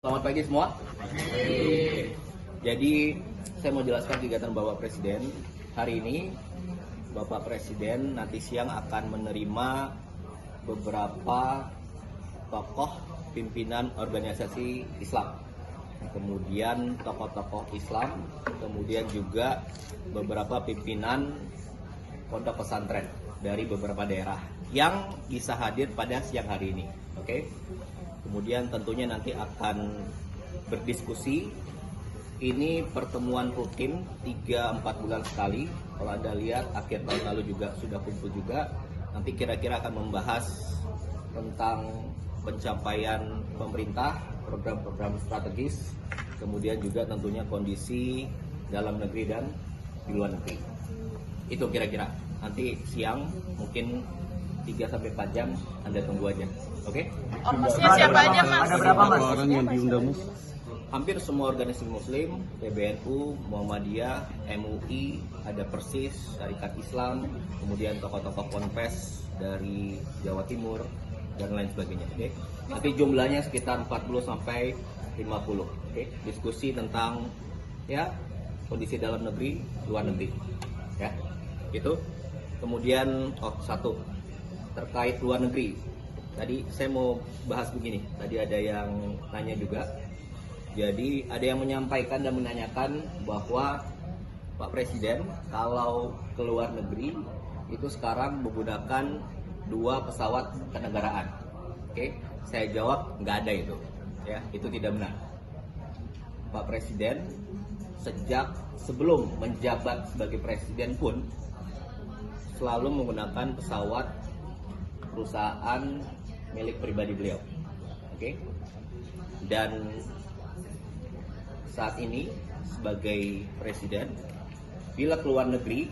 Selamat pagi semua. Jadi saya mau jelaskan kegiatan Bapak Presiden. Hari ini Bapak Presiden nanti siang akan menerima beberapa tokoh pimpinan organisasi Islam. Kemudian tokoh-tokoh Islam, kemudian juga beberapa pimpinan pondok pesantren dari beberapa daerah yang bisa hadir pada siang hari ini. Oke. Kemudian tentunya nanti akan berdiskusi. Ini pertemuan rutin 3-4 bulan sekali. Kalau Anda lihat akhir tahun lalu juga sudah kumpul juga. Nanti kira-kira akan membahas tentang pencapaian pemerintah, program-program strategis, kemudian juga tentunya kondisi dalam negeri dan di luar negeri. Itu kira-kira. Nanti siang mungkin 3-4 jam Anda tunggu aja. Oke? Ormasnya siapa aja, Mas? Ada berapa orang yang diundang, Mas? Hampir semua organisasi muslim, PBNU, Muhammadiyah, MUI, ada Persis, Syarikat Islam, kemudian tokoh-tokoh ponpes dari Jawa Timur dan lain sebagainya. Oke? Nanti jumlahnya sekitar 40 sampai 50. Oke? Diskusi tentang ya kondisi dalam negeri, luar negeri. Ya. Itu. Kemudian satu terkait luar negeri. Tadi saya mau bahas begini. Tadi ada yang tanya juga. Jadi ada yang menyampaikan dan menanyakan bahwa Pak Presiden kalau ke luar negeri itu sekarang menggunakan 2 pesawat kenegaraan. Oke, saya jawab nggak ada itu. Ya, itu tidak benar. Pak Presiden sejak sebelum menjabat sebagai presiden pun selalu menggunakan pesawat perusahaan milik pribadi beliau. Oke. Dan saat ini sebagai presiden, bila keluar negeri,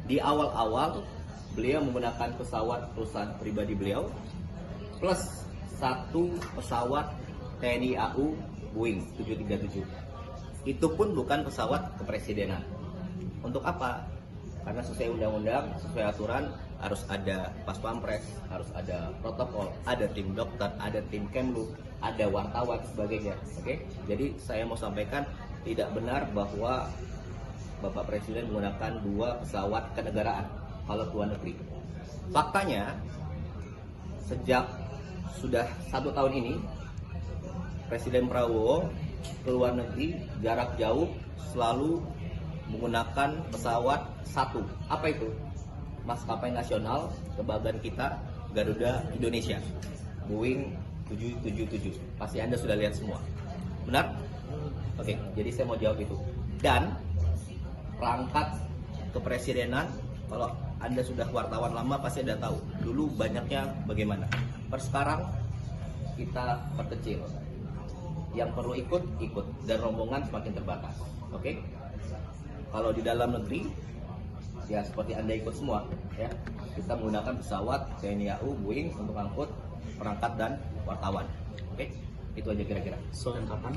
di awal-awal beliau menggunakan pesawat perusahaan pribadi beliau plus 1 pesawat TNI AU Boeing 737. Itu pun bukan pesawat kepresidenan. Untuk apa? Karena sesuai undang-undang, sesuai aturan, harus ada pas pampres, harus ada protokol, ada tim dokter, ada tim Kemlu, ada wartawan, sebagainya. Oke? Jadi saya mau sampaikan tidak benar bahwa Bapak Presiden menggunakan 2 pesawat kenegaraan kalau ke luar negeri. Faktanya, sejak sudah 1 tahun ini, Presiden Prabowo ke luar negeri jarak jauh selalu menggunakan pesawat 1. Apa itu? Maskapai nasional kebanggaan kita, Garuda Indonesia, Boeing 777. Pasti Anda sudah lihat semua. Benar? Oke, jadi saya mau jawab itu. Dan perangkat kepresidenan, kalau Anda sudah wartawan lama pasti Anda tahu. Dulu banyaknya bagaimana. Sekarang kita perkecil. Yang perlu ikut dan rombongan semakin terbatas. Oke? Kalau di dalam negeri, ya seperti Anda ikut semua, ya kita menggunakan pesawat TNI AU Boeing untuk angkut perangkat dan wartawan. Oke, itu aja kira-kira. Soal kapan?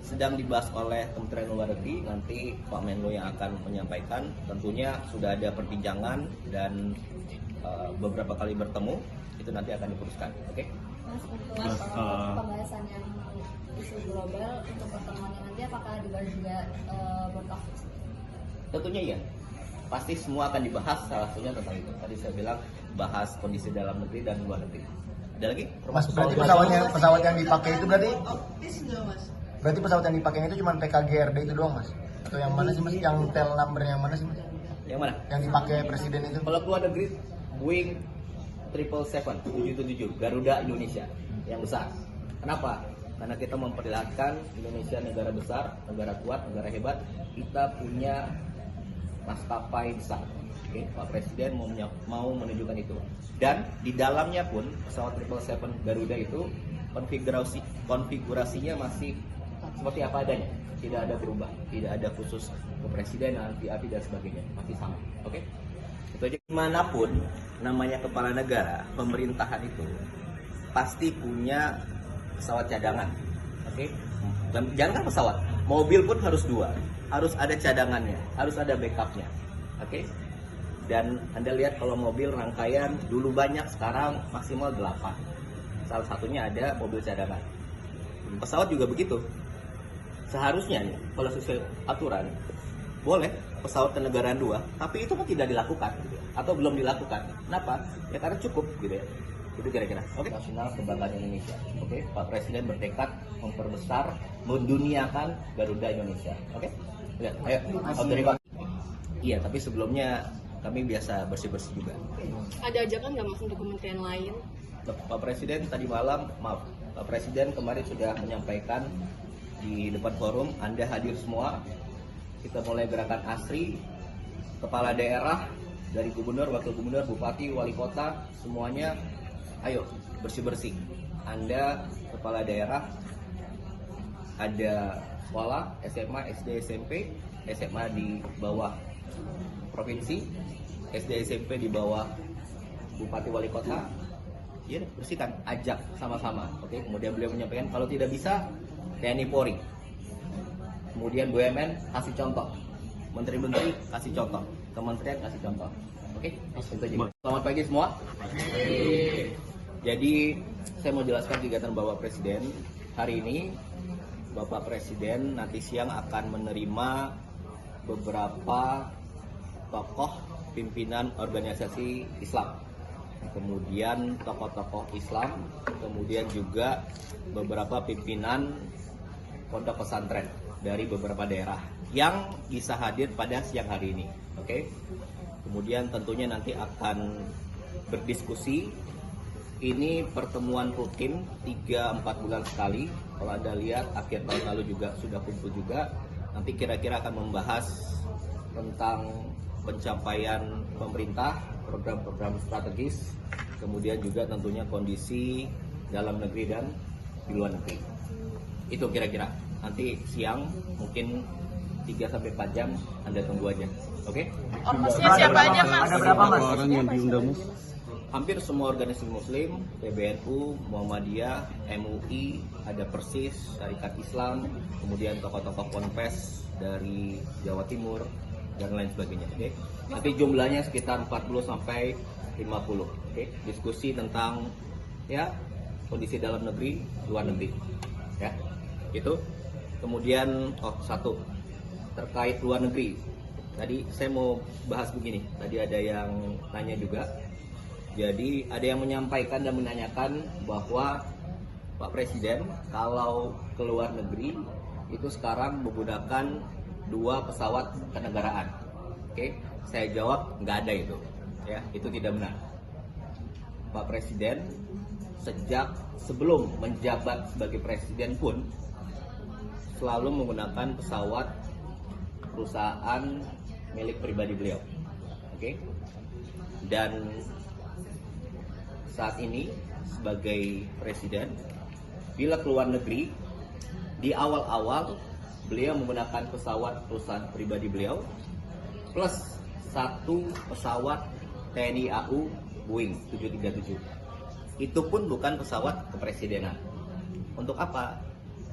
Sedang dibahas oleh Kementerian Luar Negeri, nanti Pak Menlu yang akan menyampaikan. Tentunya sudah ada perbincangan dan beberapa kali bertemu, itu nanti akan diteruskan. Oke? Mas, pembahasan yang isu global untuk pertemuannya nanti apakah dibahas juga World Cup? Tentunya iya. Pasti semua akan dibahas, salah satunya tentang itu. Tadi saya bilang bahas kondisi dalam negeri dan luar negeri. Ada lagi? Mas, berarti pesawat yang dipakai itu berarti pesawat yang dipakai itu cuma PKGRD itu doang, Mas? Atau yang mana sih, Mas? Yang tel number yang mana sih, Mas? Yang mana? Yang dipakai presiden itu? Kalau keluar negeri, Boeing 777 Garuda Indonesia yang besar. Kenapa? Karena kita memperlihatkan Indonesia negara besar, negara kuat, negara hebat. Kita punya maskapai besar. Oke, Pak Presiden mau menunjukkan itu. Dan di dalamnya pun pesawat 777 Garuda itu konfigurasinya masih seperti apa adanya. Tidak ada berubah, tidak ada khusus kepresidenan, VIP dan sebagainya. Masih sama. Oke? Itu aja. Dimanapun namanya kepala negara, pemerintahan itu pasti punya pesawat cadangan. Oke? Jangan kan pesawat, mobil pun harus 2. Harus ada cadangannya, harus ada backupnya. Oke? Dan Anda lihat kalau mobil rangkaian dulu banyak, sekarang maksimal 8. Salah satunya ada mobil cadangan. pesawat juga begitu. Seharusnya nih, kalau sesuai aturan boleh pesawat ke negara dua, tapi itu kan tidak dilakukan gitu, atau belum dilakukan. Kenapa? Ya karena cukup gitu ya. Itu kira-kira. Oke. Nasional kebanggaan Indonesia. Oke. Pak Presiden bertekad memperbesar, menduniakan Garuda Indonesia. Oke. Ya, ayo. Oke. Iya, tapi sebelumnya kami biasa bersih-bersih juga. Ada ajakan nggak mas untuk kementerian lain? Pak Presiden tadi malam, Pak Presiden kemarin sudah menyampaikan di depan forum, Anda hadir semua. Kita mulai gerakan ASRI, kepala daerah, dari gubernur, wakil gubernur, bupati, wali kota, semuanya ayo bersih-bersih. Anda kepala daerah, ada sekolah, SMA, SD, SMP, SMA di bawah provinsi, SD, SMP di bawah bupati, wali kota, ya bersihkan, ajak sama-sama. Oke. Kemudian beliau menyampaikan kalau tidak bisa TNI Polri, kemudian BUMN kasih contoh, menteri-menteri kasih contoh, kementerian kasih contoh. Oke, itu aja. Selamat pagi semua. Jadi saya mau jelaskan kegiatan Bapak Presiden hari ini. Bapak Presiden nanti siang akan menerima beberapa tokoh pimpinan organisasi Islam, kemudian tokoh-tokoh Islam, kemudian juga beberapa pimpinan pondok pesantren dari beberapa daerah yang bisa hadir pada siang hari ini. Oke. Kemudian tentunya nanti akan berdiskusi. Ini pertemuan rutin 3-4 bulan sekali. Kalau Anda lihat akhir tahun lalu juga sudah kumpul juga. Nanti kira-kira akan membahas tentang pencapaian pemerintah, program-program strategis, kemudian juga tentunya kondisi dalam negeri dan di luar negeri. Itu kira-kira. Nanti siang mungkin 3-4 jam Anda tunggu aja. Oke? Ormasnya siapa aja mas? Ada berapa mas? Orang yang diundang mas? Hampir semua organisasi muslim, PBNU, Muhammadiyah, MUI, ada Persis, Syarikat Islam, kemudian tokoh-tokoh ponpes dari Jawa Timur dan lain sebagainya. Oke? Nanti jumlahnya sekitar 40-50. Oke? Diskusi tentang ya kondisi dalam negeri, luar negeri. Ya. Itu. Kemudian satu terkait luar negeri. Tadi saya mau bahas begini. Tadi ada yang nanya juga. Jadi ada yang menyampaikan dan menanyakan bahwa Pak Presiden kalau ke luar negeri itu sekarang menggunakan 2 pesawat kenegaraan. Oke, saya jawab nggak ada itu. Ya, itu tidak benar. Pak Presiden sejak sebelum menjabat sebagai presiden pun selalu menggunakan pesawat perusahaan milik pribadi beliau. Oke. Dan saat ini sebagai presiden, bila keluar negeri, di awal-awal beliau menggunakan pesawat perusahaan pribadi beliau plus 1 pesawat TNI AU Boeing 737. Itu pun bukan pesawat kepresidenan. Untuk apa?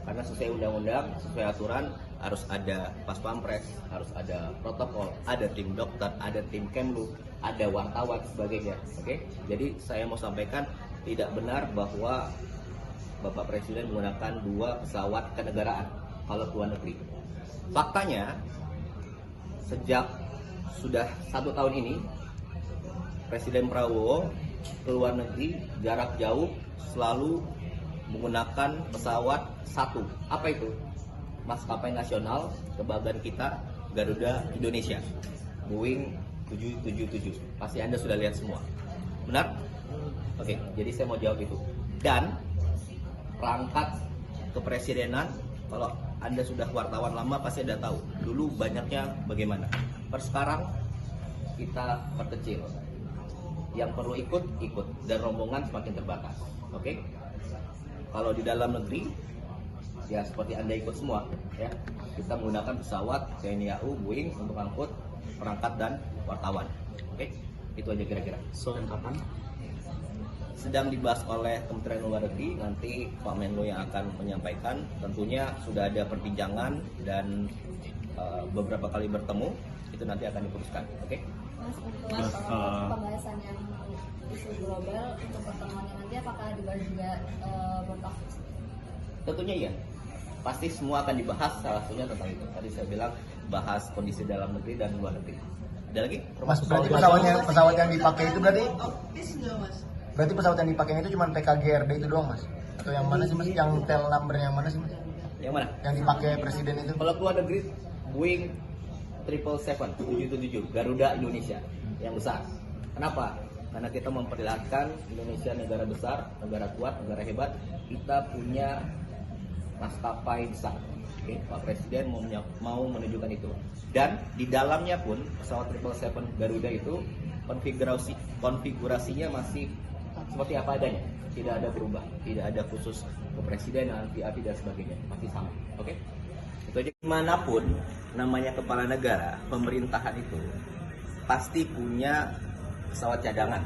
Karena sesuai undang-undang, sesuai aturan, harus ada pas pampres, harus ada protokol, ada tim dokter, ada tim Kemlu, ada wartawan sebagainya. Oke? Jadi saya mau sampaikan tidak benar bahwa Bapak Presiden menggunakan 2 pesawat kenegaraan kalau ke luar negeri. Faktanya sejak sudah 1 tahun ini Presiden Prabowo ke luar negeri jarak jauh selalu menggunakan pesawat 1. Apa itu? Maskapai nasional kebanggaan kita, Garuda Indonesia, Boeing 777. Pasti Anda sudah lihat semua. Benar? Oke, jadi saya mau jawab itu. Dan perangkat kepresidenan, kalau Anda sudah wartawan lama pasti Anda tahu. Dulu banyaknya bagaimana. Per sekarang kita perkecil. Yang perlu ikut, dan rombongan semakin terbatas. Oke? Kalau di dalam negeri, ya seperti Anda ikut semua, ya. Kita menggunakan pesawat TNI AU Boeing untuk angkut perangkat dan wartawan. Oke? Itu aja kira-kira. Soal kapan? Sedang dibahas oleh Kementerian Luar Negeri, nanti Pak Menlo yang akan menyampaikan. Tentunya sudah ada perbincangan dan beberapa kali bertemu, itu nanti akan diputuskan. Oke? Mas, untuk pembahasan yang isu global untuk pertemuan yang nanti apakah dibahas juga World Cup? Tentunya iya. Pasti semua akan dibahas, salah satunya tentang itu. Tadi saya bilang bahas kondisi dalam negeri dan luar negeri. Ada lagi? Mas, berarti pesawat yang dipakai itu berarti pesawat yang dipakai itu cuma PKGRD itu doang, Mas? Atau yang mana sih, Mas? Yang tel number yang mana sih, Mas? Yang mana? Yang dipakai presiden itu? Kalau keluar negeri, Boeing 777 Garuda Indonesia yang besar. Kenapa? Karena kita memperlihatkan Indonesia negara besar, negara kuat, negara hebat. Kita punya maskapai besar. Oke, Pak Presiden mau menunjukkan itu. Dan di dalamnya pun pesawat 777 Garuda itu konfigurasinya masih seperti apa adanya. Tidak ada berubah, tidak ada khusus kepresidenan, VIP dan sebagainya, masih sama. Oke? Itu aja. Dimanapun namanya kepala negara, pemerintahan itu pasti punya pesawat cadangan.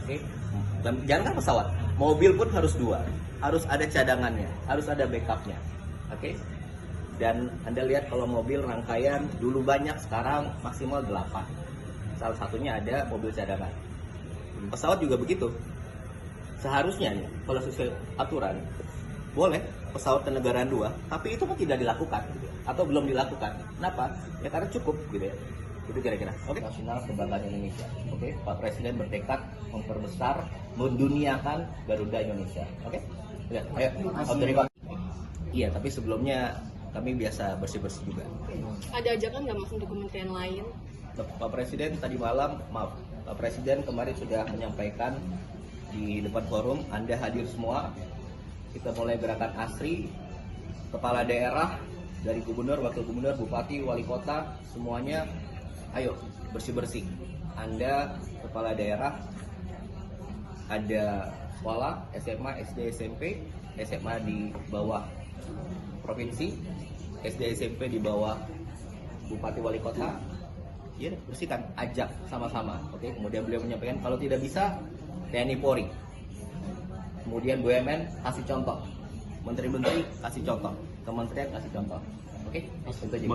Oke? Dan jangan pesawat, mobil pun harus dua, harus ada cadangannya, harus ada backupnya. Oke? Dan Anda lihat kalau mobil rangkaian dulu banyak, sekarang maksimal 8. Salah satunya ada mobil cadangan. Pesawat juga begitu. Seharusnya nih, kalau sesuai aturan, boleh pesawat kenegaraan 2, tapi itu kan tidak dilakukan gitu ya, atau belum dilakukan. Kenapa? Ya karena cukup gitu ya. Itu kira-kira. Oke. Nasional kebanggaan Indonesia. Oke. Pak Presiden bertekad memperbesar, menduniakan Garuda Indonesia. Oke. Ya, ayo. Terima. Iya, tapi sebelumnya kami biasa bersih-bersih juga. Ada ajakan nggak mas untuk kementerian lain? Pak Presiden tadi malam, maaf, Pak Presiden kemarin sudah menyampaikan di depan forum, Anda hadir semua. Kita mulai gerakan ASRI, kepala daerah, dari gubernur, wakil gubernur, bupati, wali kota, semuanya ayo bersih-bersih. Anda kepala daerah, ada sekolah, SMA, SD, SMP, SMA di bawah provinsi, SD, SMP di bawah bupati, wali kota, ya bersihkan, ajak sama-sama. Oke, kemudian beliau menyampaikan kalau tidak bisa TNI Polri, kemudian BUMN kasih contoh, menteri-menteri kasih contoh, kementerian kasih contoh. Oke, itu aja.